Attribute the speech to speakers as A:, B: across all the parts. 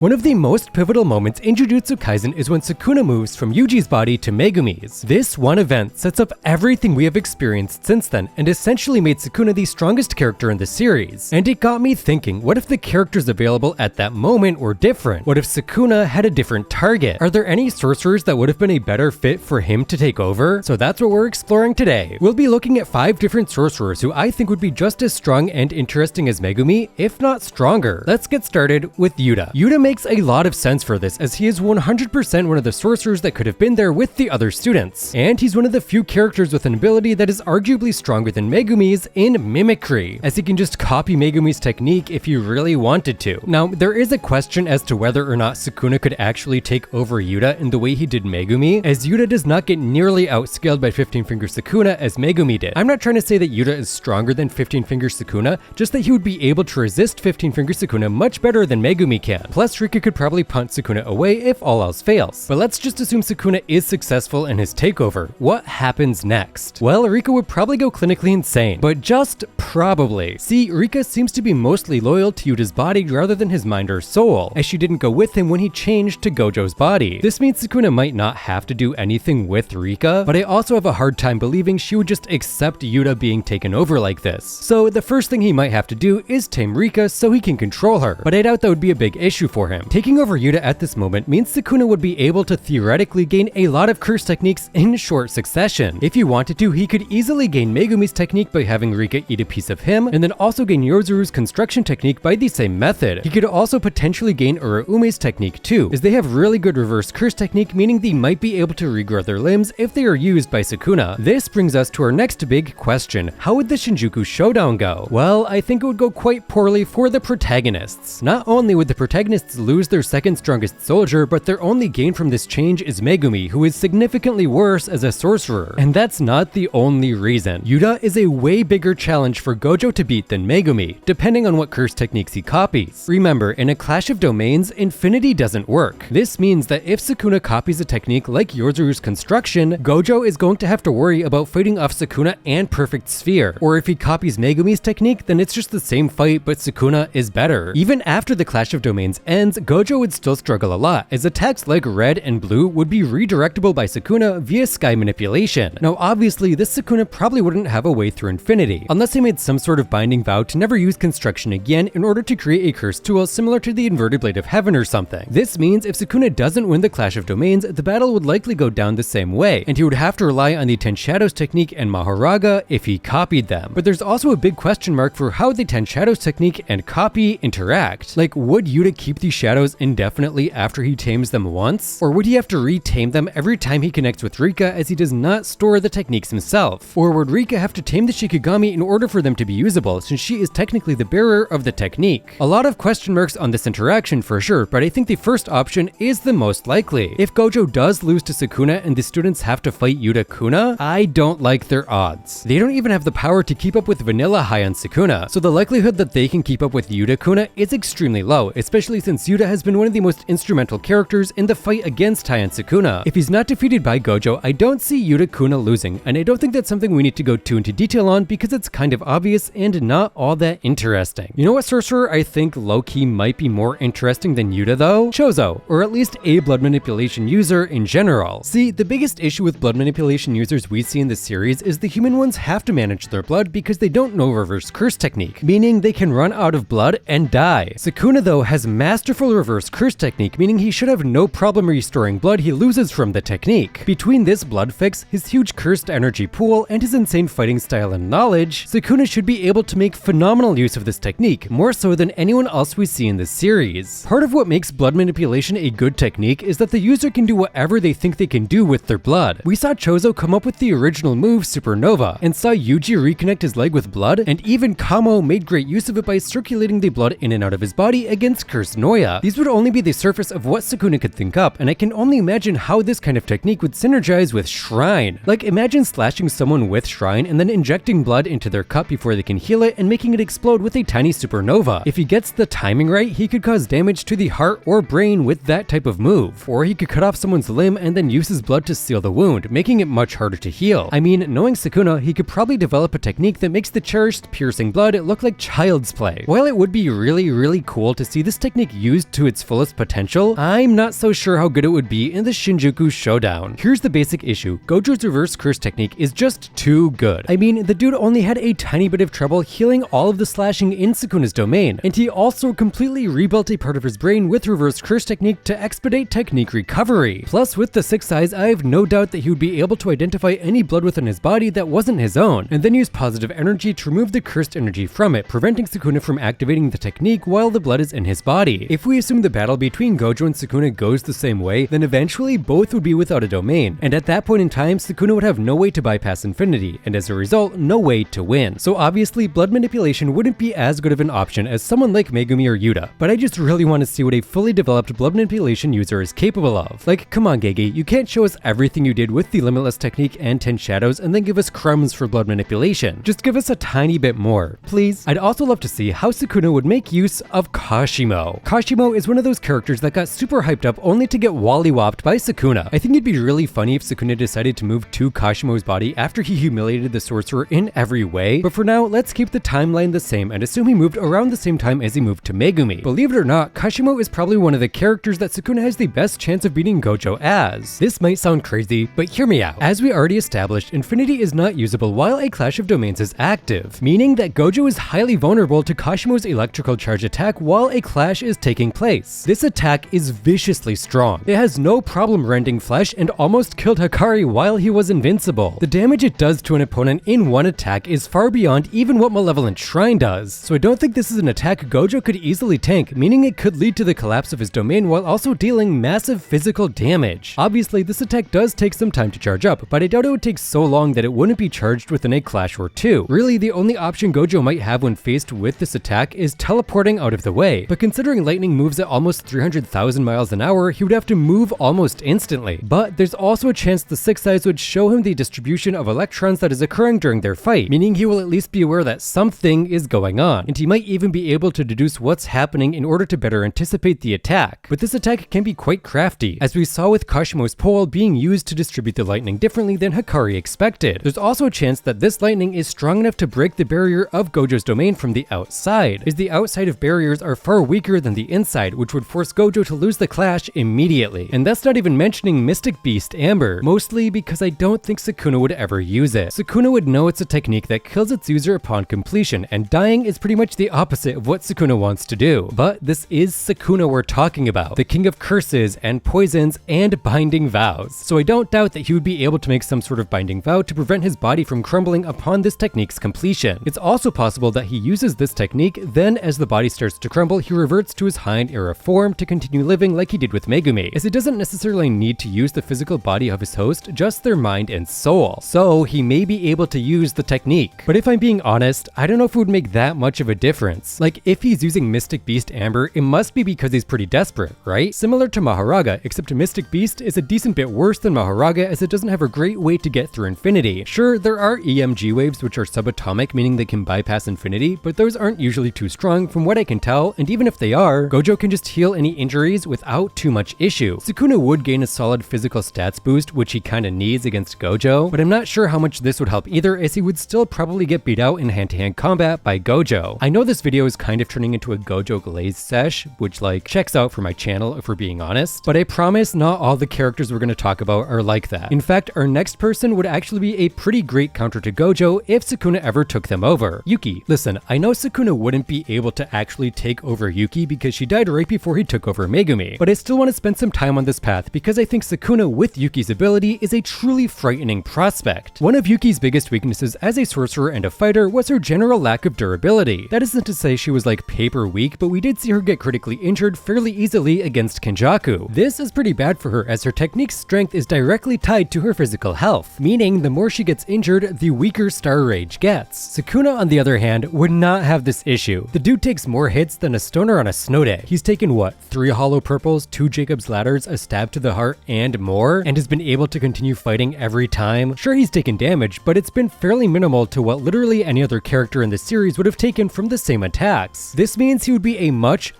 A: One of the most pivotal moments in Jujutsu Kaisen is when Sukuna moves from Yuji's body to Megumi's. This one event sets up everything we have experienced since then and essentially made Sukuna the strongest character in the series. And it got me thinking, what if the characters available at that moment were different? What if Sukuna had a different target? Are there any sorcerers that would have been a better fit for him to take over? So that's what we're exploring today. We'll be looking at 5 different sorcerers who I think would be just as strong and interesting as Megumi, if not stronger. Let's get started with Yuta. Yuta makes a lot of sense for this, as he is 100% one of the sorcerers that could have been there with the other students. And he's one of the few characters with an ability that is arguably stronger than Megumi's in mimicry, as he can just copy Megumi's technique if he really wanted to. Now, there is a question as to whether or not Sukuna could actually take over Yuta in the way he did Megumi, as Yuta does not get nearly outscaled by 15-finger Sukuna as Megumi did. I'm not trying to say that Yuta is stronger than 15-finger Sukuna, just that he would be able to resist 15-finger Sukuna much better than Megumi can. Plus, Rika could probably punt Sukuna away if all else fails. But let's just assume Sukuna is successful in his takeover. What happens next? Well, Rika would probably go clinically insane, but just probably. See, Rika seems to be mostly loyal to Yuta's body rather than his mind or soul, as she didn't go with him when he changed to Gojo's body. This means Sukuna might not have to do anything with Rika, but I also have a hard time believing she would just accept Yuta being taken over like this. So the first thing he might have to do is tame Rika so he can control her, but I doubt that would be a big issue for him. Taking over Yuta at this moment means Sukuna would be able to theoretically gain a lot of curse techniques in short succession. If he wanted to, he could easily gain Megumi's technique by having Rika eat a piece of him, and then also gain Yoruzuru's construction technique by the same method. He could also potentially gain Uraume's technique too, as they have really good reverse curse technique, meaning they might be able to regrow their limbs if they are used by Sukuna. This brings us to our next big question. How would the Shinjuku showdown go? Well, I think it would go quite poorly for the protagonists. Not only would the protagonists lose their second strongest soldier, but their only gain from this change is Megumi, who is significantly worse as a sorcerer. And that's not the only reason. Yuta is a way bigger challenge for Gojo to beat than Megumi, depending on what curse techniques he copies. Remember, in a clash of domains, infinity doesn't work. This means that if Sukuna copies a technique like Yoruzuru's construction, Gojo is going to have to worry about fighting off Sukuna and Perfect Sphere. Or if he copies Megumi's technique, then it's just the same fight, but Sukuna is better. Even after the clash of domains ends, Gojo would still struggle a lot, as attacks like red and blue would be redirectable by Sukuna via sky manipulation. Now obviously, this Sukuna probably wouldn't have a way through infinity, unless he made some sort of binding vow to never use construction again in order to create a curse tool similar to the inverted blade of heaven or something. This means if Sukuna doesn't win the clash of domains, the battle would likely go down the same way, and he would have to rely on the 10 Shadows technique and Mahoraga if he copied them. But there's also a big question mark for how the 10 Shadows technique and copy interact. Like, would Yuta keep these shadows indefinitely after he tames them once? Or would he have to retame them every time he connects with Rika, as he does not store the techniques himself? Or would Rika have to tame the Shikigami in order for them to be usable, since she is technically the bearer of the technique? A lot of question marks on this interaction for sure, but I think the first option is the most likely. If Gojo does lose to Sukuna and the students have to fight Yuta Kuna, I don't like their odds. They don't even have the power to keep up with Vanilla High on Sukuna, so the likelihood that they can keep up with Yuta Kuna is extremely low, especially since Yuta has been one of the most instrumental characters in the fight against High on Sukuna. If he's not defeated by Gojo, I don't see Yuta Kuna losing, and I don't think that's something we need to go too into detail on because it's kind of obvious and not all that interesting. You know what sorcerer I think low-key might be more interesting than Yuta though? Chozo, or at least a blood manipulation user in general. See, the biggest issue with blood manipulation users we see in this series is the human ones have to manage their blood because they don't know reverse curse technique, meaning they can run out of blood and die. Sukuna though has masterful reverse curse technique, meaning he should have no problem restoring blood he loses from the technique. Between this blood fix, his huge cursed energy pool, and his insane fighting style and knowledge, Sukuna should be able to make phenomenal use of this technique, more so than anyone else we see in this series. Part of what makes blood manipulation a good technique is that the user can do whatever they think they can do with their blood. We saw Chozo come up with the original move Supernova, and saw Yuji reconnect his leg with blood, and even Kamo made great use of it by circulating the blood in and out of his body against cursed Noya. These would only be the surface of what Sukuna could think up, and I can only imagine how this kind of technique would synergize with Shrine. Like, imagine slashing someone with Shrine and then injecting blood into their cup before they can heal it and making it explode with a tiny supernova. If he gets the timing right, he could cause damage to the heart or brain with that type of move. Or he could cut off someone's limb and then use his blood to seal the wound, making it much harder to heal. I mean, knowing Sukuna, he could probably develop a technique that makes the cherished piercing blood look like child's play. While it would be really cool to see this technique used used to its fullest potential, I'm not so sure how good it would be in the Shinjuku showdown. Here's the basic issue. Gojo's reverse curse technique is just too good. I mean, the dude only had a tiny bit of trouble healing all of the slashing in Sukuna's domain, and he also completely rebuilt a part of his brain with reverse curse technique to expedite technique recovery. Plus, with the sixth eyes, I have no doubt that he would be able to identify any blood within his body that wasn't his own, and then use positive energy to remove the cursed energy from it, preventing Sukuna from activating the technique while the blood is in his body. If we assume the battle between Gojo and Sukuna goes the same way, then eventually both would be without a domain, and at that point in time, Sukuna would have no way to bypass infinity, and as a result, no way to win. So obviously, blood manipulation wouldn't be as good of an option as someone like Megumi or Yuta, but I just really want to see what a fully developed blood manipulation user is capable of. Like, come on Gege, you can't show us everything you did with the Limitless technique and 10 Shadows and then give us crumbs for blood manipulation. Just give us a tiny bit more, please. I'd also love to see how Sukuna would make use of Kosimo. Kosimo is one of those characters that got super hyped up only to get wollywopped by Sukuna. I think it'd be really funny if Sukuna decided to move to Kosimo's body after he humiliated the sorcerer in every way, but for now, let's keep the timeline the same and assume he moved around the same time as he moved to Megumi. Believe it or not, Kosimo is probably one of the characters that Sukuna has the best chance of beating Gojo as. This might sound crazy, but hear me out. As we already established, Infinity is not usable while a Clash of Domains is active, meaning that Gojo is highly vulnerable to Kosimo's electrical charge attack while a clash is taking place. This attack is viciously strong. It has no problem rending flesh and almost killed Hikari while he was invincible. The damage it does to an opponent in one attack is far beyond even what Malevolent Shrine does, so I don't think this is an attack Gojo could easily tank, meaning it could lead to the collapse of his domain while also dealing massive physical damage. Obviously, this attack does take some time to charge up, but I doubt it would take so long that it wouldn't be charged within a clash or two. Really, the only option Gojo might have when faced with this attack is teleporting out of the way, but considering lightning moves at almost 300,000 miles an hour, he would have to move almost instantly. But there's also a chance the Six Eyes would show him the distribution of electrons that is occurring during their fight, meaning he will at least be aware that something is going on, and he might even be able to deduce what's happening in order to better anticipate the attack. But this attack can be quite crafty, as we saw with Kosimo's pole being used to distribute the lightning differently than Hikari expected. There's also a chance that this lightning is strong enough to break the barrier of Gojo's domain from the outside, as the outside of barriers are far weaker than the inside, which would force Gojo to lose the clash immediately. And that's not even mentioning Mystic Beast Amber, mostly because I don't think Sukuna would ever use it. Sukuna would know it's a technique that kills its user upon completion, and dying is pretty much the opposite of what Sukuna wants to do. But this is Sukuna we're talking about, the king of curses and poisons and binding vows. So I don't doubt that he would be able to make some sort of binding vow to prevent his body from crumbling upon this technique's completion. It's also possible that he uses this technique, then as the body starts to crumble, he reverts to his Hind era form to continue living like he did with Megumi, as he doesn't necessarily need to use the physical body of his host, just their mind and soul. So he may be able to use the technique. But if I'm being honest, I don't know if it would make that much of a difference. Like, if he's using Mystic Beast Amber, it must be because he's pretty desperate, right? Similar to Maharaga, except Mystic Beast is a decent bit worse than Maharaga as it doesn't have a great way to get through infinity. Sure, there are EMG waves which are subatomic, meaning they can bypass infinity, but those aren't usually too strong from what I can tell, and even if they are, Gojo can just heal any injuries without too much issue. Sukuna would gain a solid physical stats boost, which he kinda needs against Gojo, but I'm not sure how much this would help either, as he would still probably get beat out in hand-to-hand combat by Gojo. I know this video is kind of turning into a Gojo Glaze sesh, which like checks out for my channel if we're being honest, but I promise not all the characters we're gonna talk about are like that. In fact, our next person would actually be a pretty great counter to Gojo if Sukuna ever took them over. Yuki. Listen, I know Sukuna wouldn't be able to actually take over Yuki because she died right before he took over Megumi, but I still want to spend some time on this path because I think Sukuna with Yuki's ability is a truly frightening prospect. One of Yuki's biggest weaknesses as a sorcerer and a fighter was her general lack of durability. That isn't to say she was like paper weak, but we did see her get critically injured fairly easily against Kinjaku. This is pretty bad for her as her technique's strength is directly tied to her physical health, meaning the more she gets injured, the weaker Star Rage gets. Sukuna, on the other hand, would not have this issue. The dude takes more hits than a stoner on a snow day. He's taken what, 3 hollow purples, 2 Jacob's ladders, a stab to the heart, and more, and has been able to continue fighting every time. Sure, he's taken damage, but it's been fairly minimal to what literally any other character in the series would have taken from the same attacks. This means he would be a much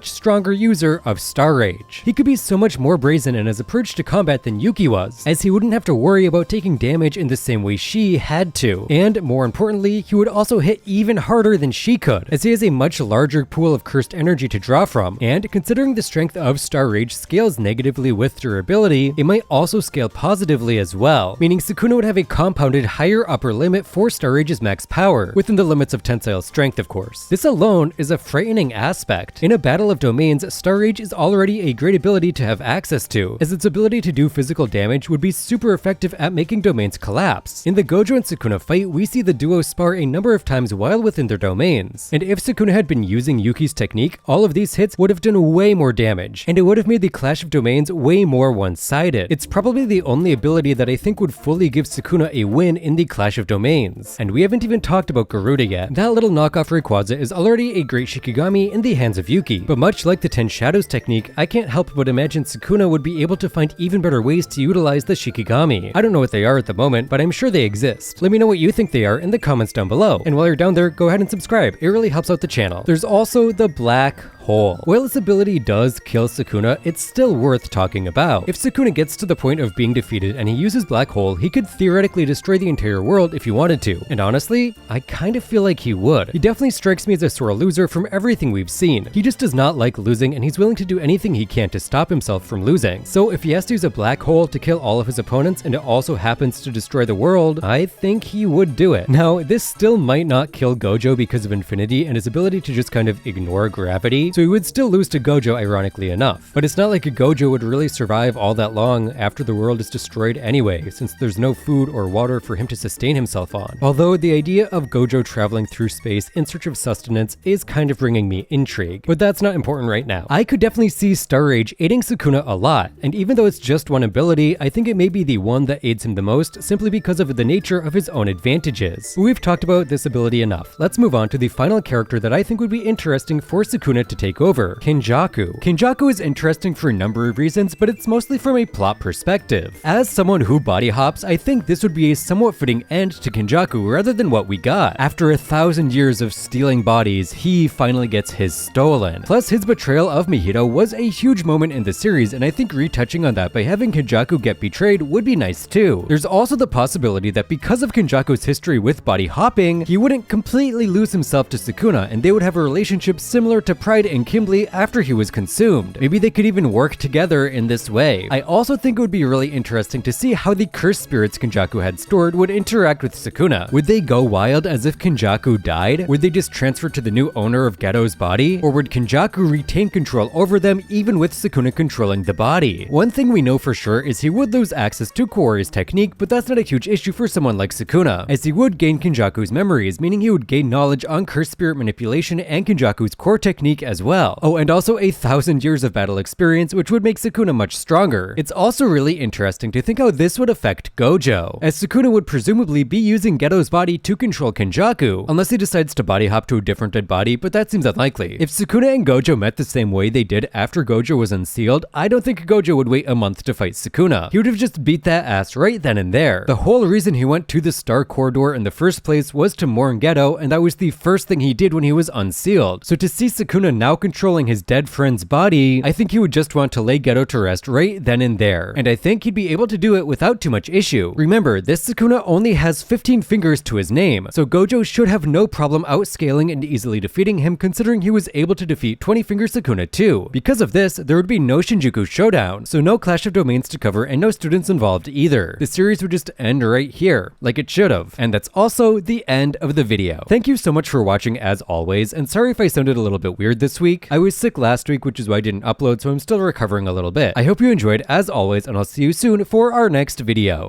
A: stronger user of Star Rage. He could be so much more brazen in his approach to combat than Yuki was, as he wouldn't have to worry about taking damage in the same way she had to. And more importantly, he would also hit even harder than she could, as he has a much larger pool of cursed energy to draw draw from. And considering the strength of Star Rage scales negatively with durability, it might also scale positively as well, meaning Sukuna would have a compounded higher upper limit for Star Rage's max power, within the limits of tensile strength of course. This alone is a frightening aspect. In a battle of domains, Star Rage is already a great ability to have access to, as its ability to do physical damage would be super effective at making domains collapse. In the Gojo and Sukuna fight, we see the duo spar a number of times while within their domains, and if Sukuna had been using Yuki's technique, all of these hits would have done way more damage, and it would have made the clash of domains way more one-sided. It's probably the only ability that I think would fully give Sukuna a win in the clash of domains. And we haven't even talked about Garuda yet. That little knockoff Rayquaza is already a great Shikigami in the hands of Yuki, but much like the 10 Shadows technique, I can't help but imagine Sukuna would be able to find even better ways to utilize the Shikigami. I don't know what they are at the moment, but I'm sure they exist. Let me know what you think they are in the comments down below. And while you're down there, go ahead and subscribe. It really helps out the channel. There's also the Black Hole. While its ability does kill Sukuna, it's still worth talking about. If Sukuna gets to the point of being defeated and he uses Black Hole, he could theoretically destroy the entire world if he wanted to. And honestly, I kind of feel like he would. He definitely strikes me as a sore loser from everything we've seen. He just does not like losing, and he's willing to do anything he can to stop himself from losing. So if he has to use a Black Hole to kill all of his opponents and it also happens to destroy the world, I think he would do it. Now, this still might not kill Gojo because of Infinity and his ability to just kind of ignore gravity, so he would still lose to Gojo ironically enough. But it's not like a Gojo would really survive all that long after the world is destroyed anyway, since there's no food or water for him to sustain himself on. Although the idea of Gojo traveling through space in search of sustenance is kind of bringing me intrigue, but that's not important right now. I could definitely see Star Rage aiding Sukuna a lot, and even though it's just one ability, I think it may be the one that aids him the most simply because of the nature of his own advantages. But we've talked about this ability enough. Let's move on to the final character that I think would be interesting for Sukuna to take over. Kinjaku. Kinjaku is interesting for a number of reasons, but it's mostly from a plot perspective. As someone who body hops, I think this would be a somewhat fitting end to Kinjaku rather than what we got. After 1,000 years of stealing bodies, he finally gets his stolen. Plus, his betrayal of Mihito was a huge moment in the series, and I think retouching on that by having Kinjaku get betrayed would be nice too. There's also the possibility that because of Kinjaku's history with body hopping, he wouldn't completely lose himself to Sukuna, and they would have a relationship similar to Pride and Kimberly after he was consumed. Maybe they could even work together in this way. I also think it would be really interesting to see how the cursed spirits Kinjaku had stored would interact with Sukuna. Would they go wild as if Kinjaku died? Would they just transfer to the new owner of Geto's body? Or would Kinjaku retain control over them even with Sukuna controlling the body? One thing we know for sure is he would lose access to Kuwari's technique, but that's not a huge issue for someone like Sukuna, as he would gain Kinjaku's memories, meaning he would gain knowledge on cursed spirit manipulation and Kinjaku's core technique as well. Oh, and also 1,000 years of battle experience, which would make Sukuna much stronger. It's also really interesting to think how this would affect Gojo, as Sukuna would presumably be using Geto's body to control Kinjaku, unless he decides to body hop to a different dead body, but that seems unlikely. If Sukuna and Gojo met the same way they did after Gojo was unsealed, I don't think Gojo would wait a month to fight Sukuna. He would have just beat that ass right then and there. The whole reason he went to the Star Corridor in the first place was to mourn Geto, and that was the first thing he did when he was unsealed. So to see Sukuna now controlling his dead friend's body, I think he would just want to lay Geto to rest right then and there. And I think he'd be able to do it without too much issue. Remember, this Sukuna only has 15 fingers to his name, so Gojo should have no problem outscaling and easily defeating him, considering he was able to defeat 20-finger Sukuna too. Because of this, there would be no Shinjuku showdown, so no clash of domains to cover and no students involved either. The series would just end right here, like it should have. And that's also the end of the video. Thank you so much for watching as always, and sorry if I sounded a little bit weird this week. I was sick last week, which is why I didn't upload, so I'm still recovering a little bit. I hope you enjoyed as always, and I'll see you soon for our next video.